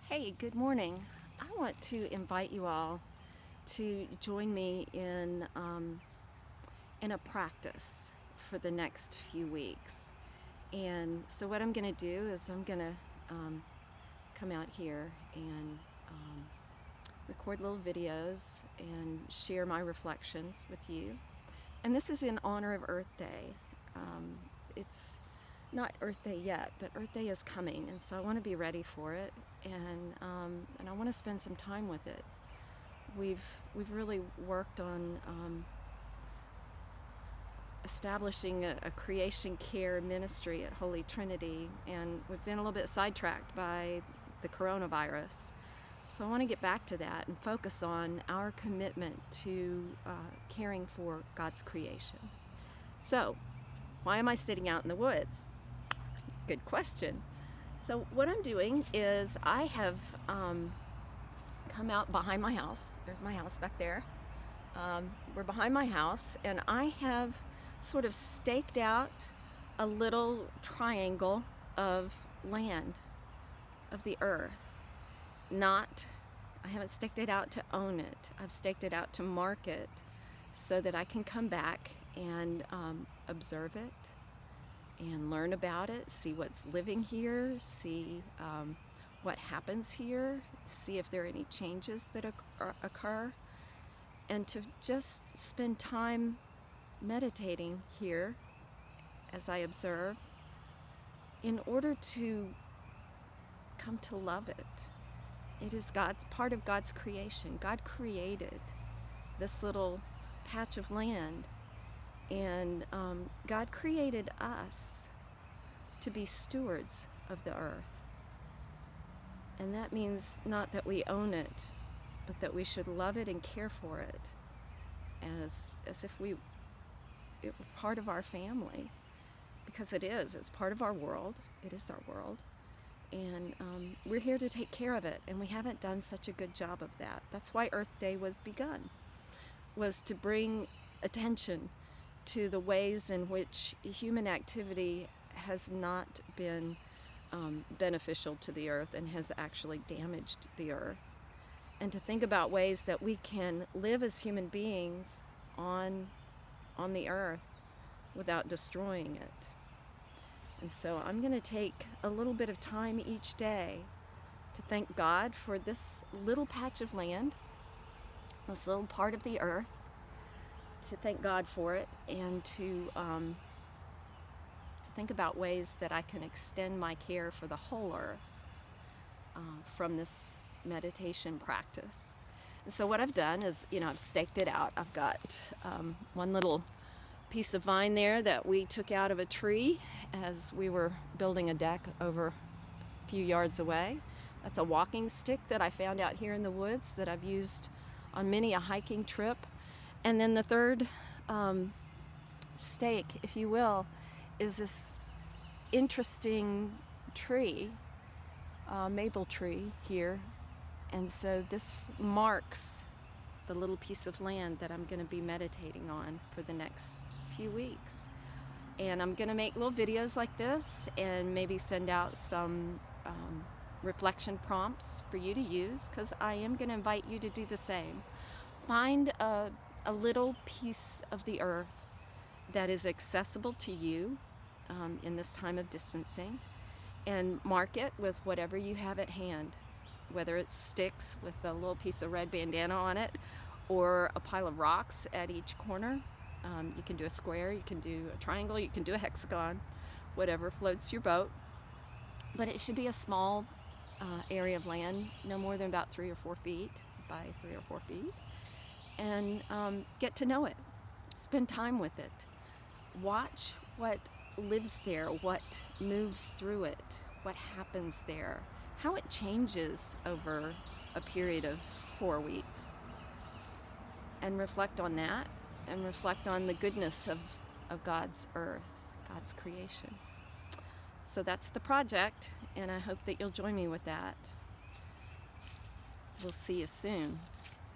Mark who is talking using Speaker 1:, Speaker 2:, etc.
Speaker 1: Hey, good morning. I want to invite you all to join me in a practice for the next few weeks. And so what I'm going to do is I'm going to come out here and record little videos and share my reflections with you. And this is in honor of Earth Day. It's not Earth Day yet, but Earth Day is coming, and so I want to be ready for it, and I want to spend some time with it. We've really worked on establishing a creation care ministry at Holy Trinity, and we've been a little bit sidetracked by the coronavirus. So I want to get back to that and focus on our commitment to caring for God's creation. So, why am I sitting out in the woods? Good question. So what I'm doing is I have come out behind my house. There's my house back there. We're behind my house, and I have sort of staked out a little triangle of land, of the earth. I haven't staked it out to own it. I've staked it out to mark it so that I can come back and observe it and learn about it, see what's living here, see what happens here, see if there are any changes that occur, and to just spend time meditating here as I observe in order to come to love it. It is part of God's creation. God created this little patch of land, and God created us to be stewards of the earth. And that means not that we own it, but that we should love it and care for it as if it were part of our family, because it is. It's part of our world. It is our world. And we're here to take care of it, and we haven't done such a good job of that. That's why Earth Day was begun, was to bring attention to the ways in which human activity has not been beneficial to the earth and has actually damaged the earth, and to think about ways that we can live as human beings on the earth without destroying it. And so I'm going to take a little bit of time each day to thank God for this little patch of land, this little part of the earth, to thank God for it, and to think about ways that I can extend my care for the whole earth from this meditation practice. And so what I've done is, I've staked it out. I've got one little piece of vine there that we took out of a tree as we were building a deck over a few yards away. That's a walking stick that I found out here in the woods that I've used on many a hiking trip. And then the third stake, if you will, is this interesting tree, maple tree here. And so this marks the little piece of land that I'm going to be meditating on for the next few weeks. And I'm going to make little videos like this and maybe send out some reflection prompts for you to use, because I am going to invite you to do the same. Find a little piece of the earth that is accessible to you in this time of distancing, and mark it with whatever you have at hand, whether it's sticks with a little piece of red bandana on it, or a pile of rocks at each corner. You can do a square, you can do a triangle, you can do a hexagon, whatever floats your boat. But it should be a small area of land, no more than about 3 or 4 feet by 3 or 4 feet. And get to know it. Spend time with it. Watch what lives there, what moves through it, what happens there, how it changes over a period of 4 weeks. And reflect on that, and reflect on the goodness of God's earth, God's creation. So that's the project, and I hope that you'll join me with that. We'll see you soon.